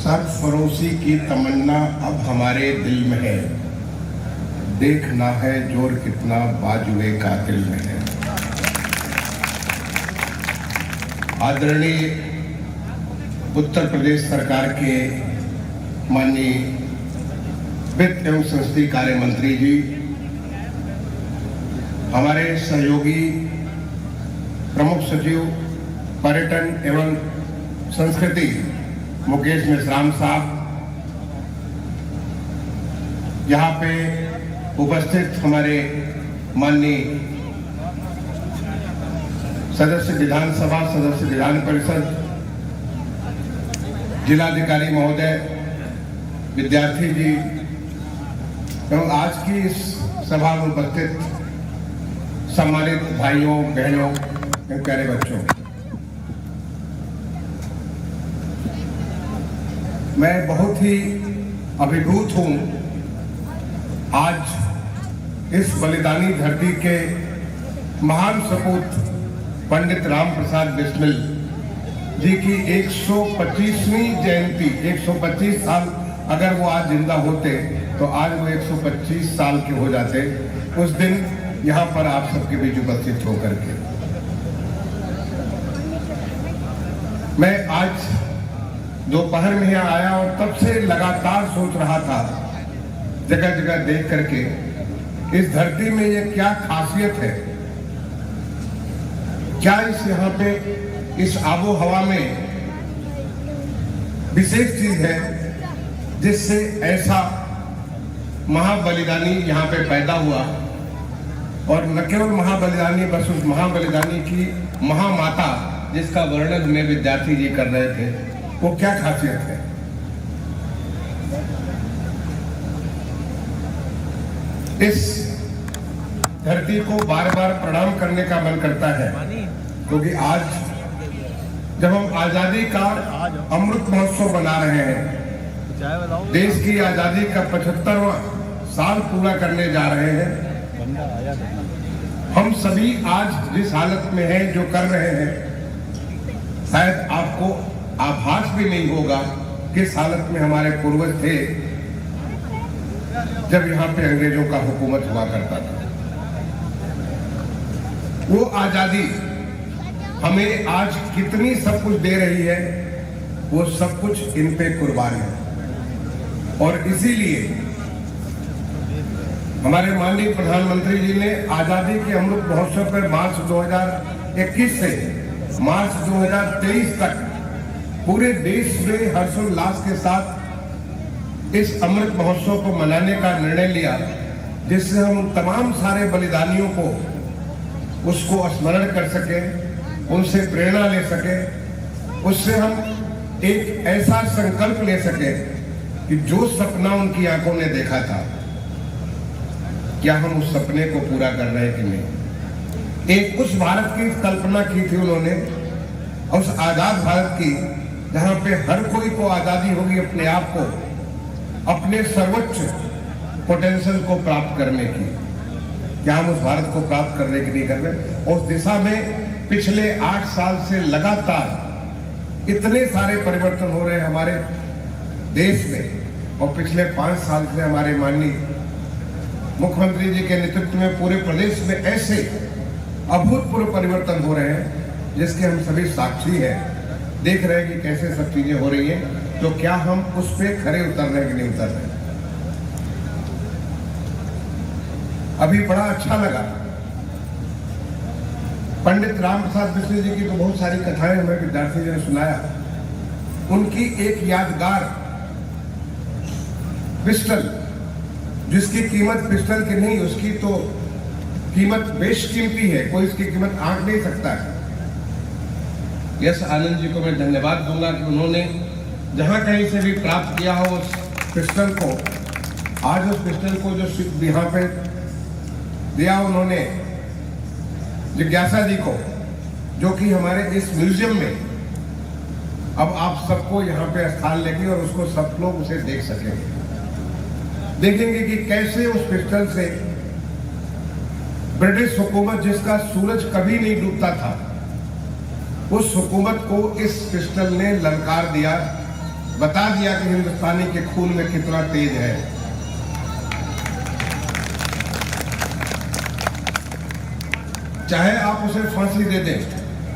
सरफरोशी की तमन्ना अब हमारे दिल में है, देखना है जोर कितना बाजुए कातिल में है। आदरणीय उत्तर प्रदेश सरकार के माननीय वित्त एवं संसदीय कार्य मंत्री जी, हमारे सहयोगी प्रमुख सचिव पर्यटन एवं संस्कृति मुकेश मेश्राम साहब, यहाँ पे उपस्थित हमारे माननीय सदस्य विधानसभा, सदस्य विधान परिषद, जिलाधिकारी महोदय, विद्यार्थी जी एवं आज की इस सभा में उपस्थित सम्मानित भाइयों बहनों एवं प्यारे बच्चों, मैं बहुत ही अभिभूत हूं आज इस बलिदानी धरती के महान सपूत पंडित राम प्रसाद बिस्मिल जी की 125वीं जयंती, 125 साल अगर वो आज जिंदा होते तो आज वो 125 साल के हो जाते। उस दिन यहाँ पर आप सबके बीच उपस्थित होकर के मैं आज दोपहर में यहाँ आया और तब से लगातार सोच रहा था, जगह जगह देख करके, इस धरती में ये क्या खासियत है, क्या इस यहाँ पे इस आबो हवा में विशेष चीज है जिससे ऐसा महाबलिदानी यहाँ पे पैदा हुआ। और न केवल महाबलिदानी, बस उस महाबलिदानी की महामाता जिसका वर्णन हमें विद्यार्थी जी कर रहे थे, वो क्या खासियत है। इस धरती को बार बार प्रणाम करने का मन करता है, क्योंकि आज जब हम आजादी का अमृत महोत्सव मना रहे हैं, देश की आजादी का 75वां साल पूरा करने जा रहे हैं, हम सभी आज जिस हालत में हैं, जो कर रहे हैं, शायद आपको आभास भी नहीं होगा किस हालत में हमारे पूर्वज थे जब यहाँ पे अंग्रेजों का हुकूमत हुआ करता था। वो आजादी हमें आज कितनी सब कुछ दे रही है, वो सब कुछ इन पे कुर्बान है। और इसीलिए हमारे माननीय प्रधानमंत्री जी ने आजादी के अमृत महोत्सव पर मार्च 2021 से मार्च 2023 तक पूरे देश में हर्षोल्लास के साथ इस अमृत महोत्सव को मनाने का निर्णय लिया, जिससे हम तमाम सारे बलिदानियों को उसको स्मरण कर सके, उनसे प्रेरणा ले सके, उससे हम एक ऐसा संकल्प ले सके कि जो सपना उनकी आंखों ने देखा था, क्या हम उस सपने को पूरा कर रहे हैं कि नहीं। एक उस भारत की कल्पना की थी उन्होंने, उस आजाद भारत की, जहां पे हर कोई को आजादी होगी अपने आप को, अपने सर्वोच्च पोटेंशियल को प्राप्त करने की। क्या हम उस भारत को प्राप्त कर रहे कि नहीं कर रहे। उस दिशा में पिछले 8 साल से लगातार इतने सारे परिवर्तन हो रहे हैं हमारे देश में, और पिछले 5 साल से हमारे माननीय मुख्यमंत्री जी के नेतृत्व में पूरे प्रदेश में ऐसे अभूतपूर्व परिवर्तन हो रहे हैं जिसके हम सभी साक्षी हैं, देख रहे हैं कि कैसे सब चीजें हो रही हैं। तो क्या हम उस पे खरे उतर रहे हैं कि नहीं उतर रहे। अभी बड़ा अच्छा लगा, पंडित राम प्रसाद बिस्मिल जी की तो बहुत सारी कथाएं हमें विद्यार्थी जी ने सुनाया। उनकी एक यादगार पिस्टल, जिसकी कीमत पिस्टल की नहीं, उसकी तो कीमत बेशकीमती है, कोई इसकी कीमत आंक नहीं सकता है। यश आनंद जी को मैं धन्यवाद दूंगा कि उन्होंने जहां कहीं से भी प्राप्त किया हो उस पिस्टल को, आज उस पिस्टल को जो यहाँ पे दिया उन्होंने जिज्ञासा जी को, जो कि हमारे इस म्यूजियम में अब आप सबको यहाँ पे स्थान लेगी और उसको सब लोग उसे देख सकेंगे, देखेंगे कि कैसे उस पिस्टल से ब्रिटिश हुकूमत, जिसका सूरज कभी नहीं डूबता था, उस हुकूमत को इस पिस्टल ने ललकार दिया बता दिया कि हिंदुस्तानी के खून में कितना तेज है। चाहे आप उसे फांसी दे दें,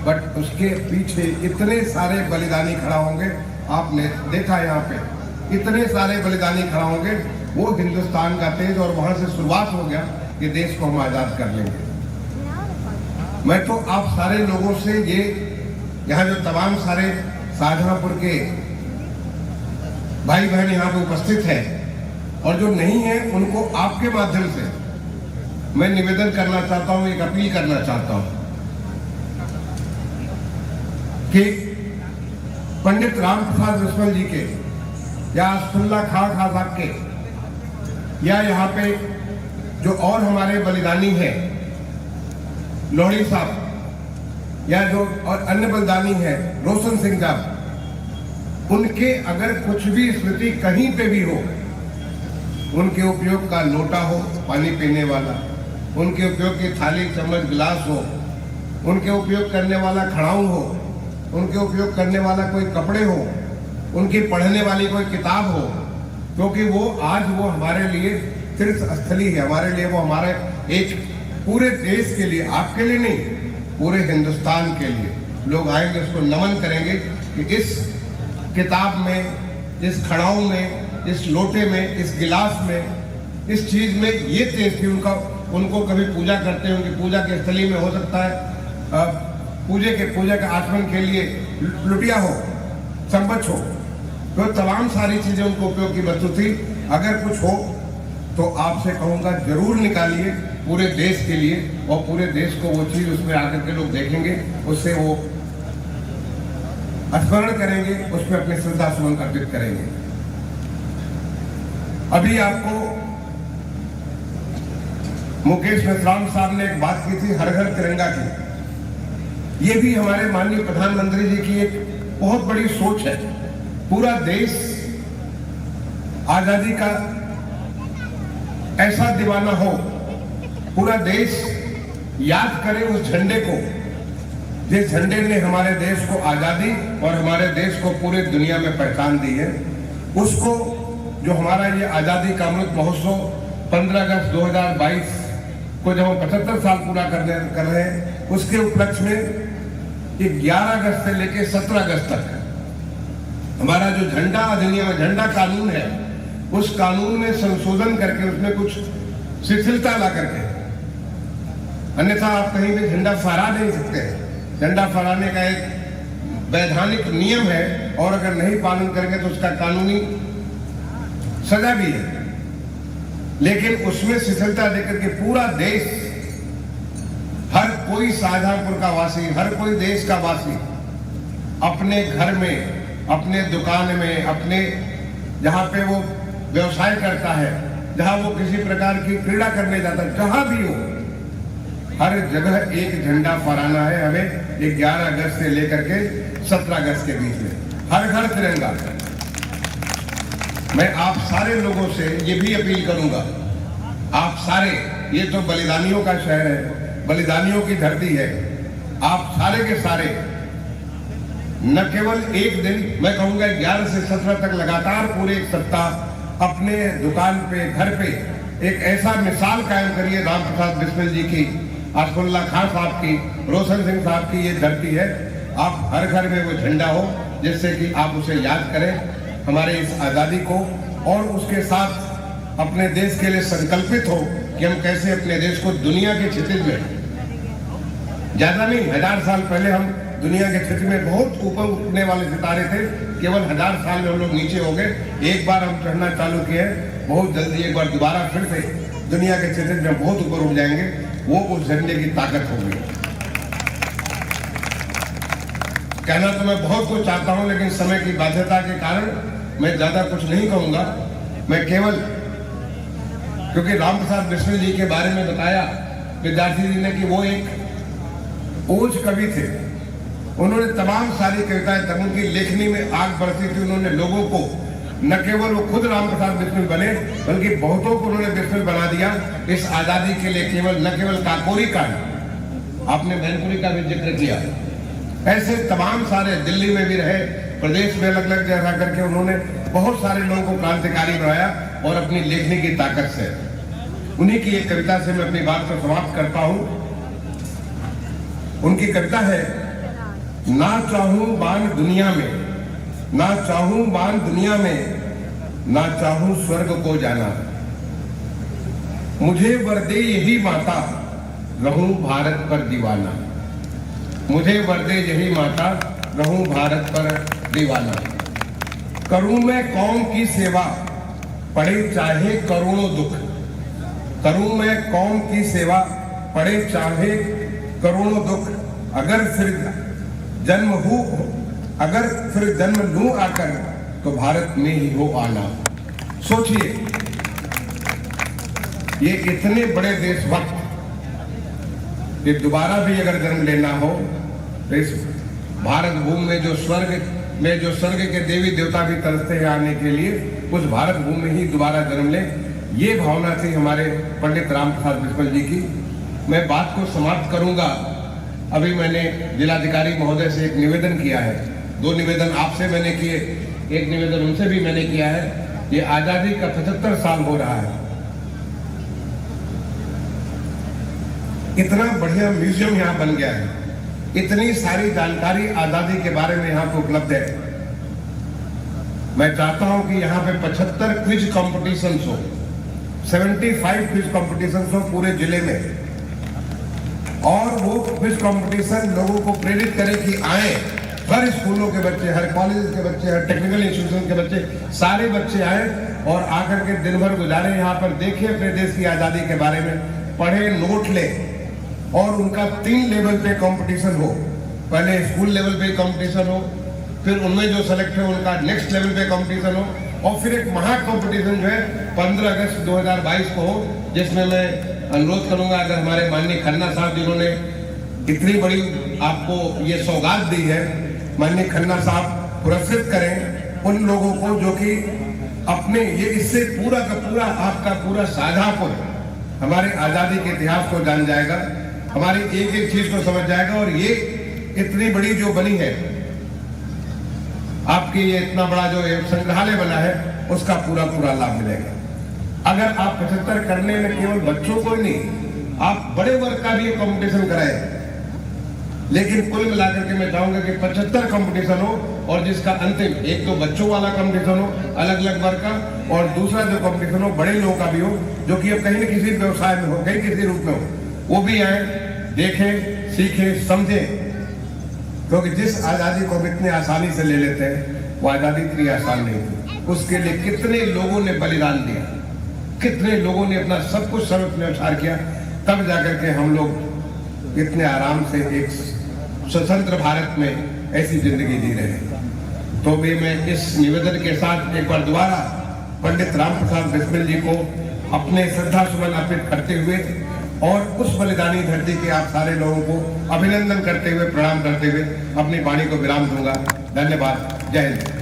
बट उसके पीछे इतने सारे बलिदानी खड़ा होंगे। आपने देखा यहाँ पे इतने सारे बलिदानी खड़ा होंगे। वो हिंदुस्तान का तेज, और वहां से शुरुआत हो गया कि देश को हम आजाद कर लेंगे। मैं तो आप सारे लोगों से ये, यहाँ जो तमाम सारे शाहजहांपुर के भाई बहन यहाँ पे उपस्थित हैं और जो नहीं है, उनको आपके माध्यम से मैं निवेदन करना चाहता हूं, एक अपील करना चाहता हूं कि पंडित राम प्रसाद बिस्मिल जी के या असफुल्ला खां साहब के या यहाँ पे जो और हमारे बलिदानी हैं, लोहड़ी साहब या जो और अन्य बलिदानी हैं, रोशन सिंह साहब, उनके अगर कुछ भी स्मृति कहीं पे भी हो, उनके उपयोग का लोटा हो पानी पीने वाला, उनके उपयोग की थाली चम्मच गिलास हो, उनके उपयोग करने वाला खड़ाऊ हो, उनके उपयोग करने वाला कोई कपड़े हो, उनकी पढ़ने वाली कोई किताब हो, क्योंकि वो आज वो हमारे लिए तीर्थ स्थली है, हमारे लिए वो हमारे एक पूरे देश के लिए, आपके लिए नहीं, पूरे हिंदुस्तान के लिए लोग आएंगे, उसको नमन करेंगे कि इस किताब में, इस खड़ाऊ में, इस लोटे में, इस गिलास में, इस चीज में ये तेज थी। उनको कभी पूजा करते हैं, उनकी पूजा के स्थली में हो सकता है पूजा के आचमन के लिए लुटिया हो, चम्मच हो, तो तमाम सारी चीजें उनको उपयोग की वस्तु थी। अगर कुछ हो तो आपसे कहूंगा जरूर निकालिए पूरे देश के लिए, और पूरे देश को वो चीज उसमें आकर के लोग देखेंगे, उससे वो स्मरण करेंगे, उसमें अपनी श्रद्धा सुमन अर्पित करेंगे। अभी आपको मुकेश मेश्राम साहब ने एक बात की थी हर घर तिरंगा की। ये भी हमारे माननीय प्रधानमंत्री जी की एक बहुत बड़ी सोच है। पूरा देश आजादी का ऐसा दीवाना हो, पूरा देश याद करे उस झंडे को, जिस झंडे ने हमारे देश को आजादी और हमारे देश को पूरी दुनिया में पहचान दी है। उसको, जो हमारा ये आजादी का अमृत महोत्सव 15 अगस्त 2022 को जब हम 75 साल पूरा कर रहे हैं, उसके उपलक्ष्य में 11 अगस्त से लेकर 17 अगस्त तक हमारा जो झंडा अधिनियम, झंडा कानून है, उस कानून में संशोधन करके उसमें कुछ शिथिलता ला करके, अन्यथा आप कहीं भी झंडा फहरा नहीं सकते। झंडा फहराने का एक वैधानिक नियम है, और अगर नहीं पालन करेंगे तो उसका कानूनी सजा भी है। लेकिन उसमें शिथिलता देकर के पूरा देश, हर कोई शाहजहांपुर का वासी, हर कोई देश का वासी अपने घर में, अपने दुकान में, अपने जहां पे वो व्यवसाय करता है, जहां वो किसी प्रकार की क्रीड़ा करने जाता है, जहां भी हो, हर जगह एक झंडा फहराना है हमें 11 अगस्त से लेकर के 17 अगस्त के बीच में, हर घर तिरंगा। मैं आप सारे लोगों से ये भी अपील करूंगा, आप सारे, ये तो बलिदानियों का शहर है, बलिदानियों की धरती है, आप सारे के सारे न केवल एक दिन, मैं कहूंगा 11 से 17 तक लगातार पूरे एक सप्ताह अपने दुकान पे, घर पे एक ऐसा मिसाल कायम करिए राम प्रसाद बिस्मिल जी की, असफुल्ला खां साहब की, रोशन सिंह साहब की ये धरती है। आप हर घर में वो झंडा हो, जिससे कि आप उसे याद करें, हमारे इस आजादी को, और उसके साथ अपने देश के लिए संकल्पित हो कि हम कैसे अपने देश को दुनिया के क्षितिज में, ज्यादा नहीं, 1000 साल पहले हम दुनिया के क्षेत्र में बहुत ऊपर उठने वाले सितारे थे, केवल 1000 साल में हम लोग नीचे हो गए। एक बार हम चढ़ना चालू किए, बहुत जल्दी एक बार दोबारा फिर से दुनिया के क्षेत्र में बहुत ऊपर उठ जाएंगे। वो उस झंडे की ताकत होगी। कहना तो मैं बहुत कुछ चाहता हूं, लेकिन समय की बाध्यता के कारण मैं ज्यादा कुछ नहीं कहूंगा। मैं केवल, क्योंकि राम प्रसाद बिस्मिल जी के बारे में बताया विद्यार्थी जी ने कि वो एक ओज कवि थे। उन्होंने तमाम सारी कविताएं, तब उनकी लेखनी में आग बरसी थी। उन्होंने लोगों को, न केवल वो खुद राम प्रसाद बिस्मिल बने, बल्कि बहुतों को उन्होंने बिस्मिल बना दिया इस आजादी के लिए। केवल न केवल काकोरी का, आपने मैनपुरी का भी जिक्र किया, ऐसे तमाम सारे, दिल्ली में भी रहे, प्रदेश में अलग अलग जगह करके उन्होंने बहुत सारे लोगों को क्रांतिकारी बनाया और अपनी लेखनी की ताकत से। उन्हीं की एक कविता से मैं अपनी बात को समाप्त करता हूं। उनकी कविता है, ना चाहूं बान दुनिया में, ना चाहूं बान दुनिया में, ना चाहूं स्वर्ग को जाना, मुझे वर दे यही माता, रहूं भारत पर दीवाना, मुझे वर दे यही माता, रहूं भारत पर दीवाना। करूं मैं कौम की सेवा, पड़े चाहे करोड़ों दुख, करूं मैं कौम की सेवा, पड़े चाहे करोड़ों दुख, अगर फिर जन्म लूं आकर, तो भारत में ही हो आना। सोचिए, ये इतने बड़े देशभक्त कि दोबारा भी अगर जन्म लेना हो तो इस भारत भूमि में जो स्वर्ग के देवी देवता भी तरसते हैं आने के लिए, उस भारत भूमि में ही दोबारा जन्म ले, ये भावना थी हमारे पंडित राम प्रसाद बिस्मिल जी की। मैं बात को समाप्त करूंगा। अभी मैंने जिलाधिकारी महोदय से एक निवेदन किया है, 2 निवेदन आपसे मैंने किए, एक निवेदन उनसे भी मैंने किया है। ये आजादी का 75 साल हो रहा है, इतना बढ़िया म्यूजियम यहाँ बन गया है, इतनी सारी जानकारी आजादी के बारे में यहाँ पे उपलब्ध है। मैं चाहता हूं कि यहाँ पे 75 क्विज कॉम्पिटिशन्स हो, 75 क्विज कॉम्पिटिशन्स हो पूरे जिले में, और वो क्विज कॉम्पिटिशन लोगों को प्रेरित करे कि आए, हर स्कूलों के बच्चे, हर कॉलेज के बच्चे, हर टेक्निकल इंस्टीट्यूशन के बच्चे, सारे बच्चे आए और आकर के दिन भर गुजारे यहाँ पर, देखें अपने देश की आजादी के बारे में, पढ़े, नोट ले, और उनका 3 लेवल पे कंपटीशन हो। पहले स्कूल लेवल पे कंपटीशन हो, फिर उनमें जो सेलेक्ट हो उनका नेक्स्ट लेवल पे कंपटीशन हो, और फिर एक महा कंपटीशन जो है 15 अगस्त 2022 को हो, जिसमें मैं अनुरोध करूंगा, अगर हमारे माननीय खन्ना साहब जिन्होंने इतनी बड़ी आपको ये सौगात दी है, माननीय खन्ना साहब पुरस्कृत करें उन लोगों को जो कि अपने ये, इससे पूरा का पूरा आपका पूरा शाहजहांपुर हमारे आजादी के इतिहास को जान जाएगा, हमारी एक एक चीज को समझ जाएगा, और ये इतनी बड़ी जो बनी है आपकी, ये इतना बड़ा जो संग्रहालय बना है, उसका पूरा पूरा लाभ मिलेगा। अगर आप 75 करने में केवल बच्चों को ही नहीं, आप बड़े वर्ग का भी कंपटीशन कराएं, लेकिन कुल मिलाकर के मैं चाहूंगा कि 75 कंपटीशन हो, और जिसका अंतिम, एक तो बच्चों वाला कंपटीशन हो अलग अलग वर्ग का, और दूसरा जो कंपटीशन हो बड़े लोगों का भी हो, जो कि अब कहीं न किसी व्यवसाय में हो, कहीं किसी रूप में हो, वो भी आए, देखें, सीखें, समझें। क्योंकि जिस आजादी को हम इतनी आसानी से ले लेते हैं, वो आजादी इतनी आसान नहीं थी। उसके लिए कितने लोगों ने बलिदान दिया, कितने लोगों ने अपना सब कुछ सर्वस्व न्यौछावर किया, तब जाकर के हम लोग इतने आराम से एक स्वतंत्र भारत में ऐसी जिंदगी जी रहे हैं। तो भी मैं इस निवेदन के साथ एक बार दोबारा पंडित राम प्रसाद बिस्मिल जी को अपने श्रद्धा सुमन अर्पित करते हुए, और उस बलिदानी धरती के आप सारे लोगों को अभिनंदन करते हुए, प्रणाम करते हुए अपनी वाणी को विराम दूंगा। धन्यवाद। जय हिंद।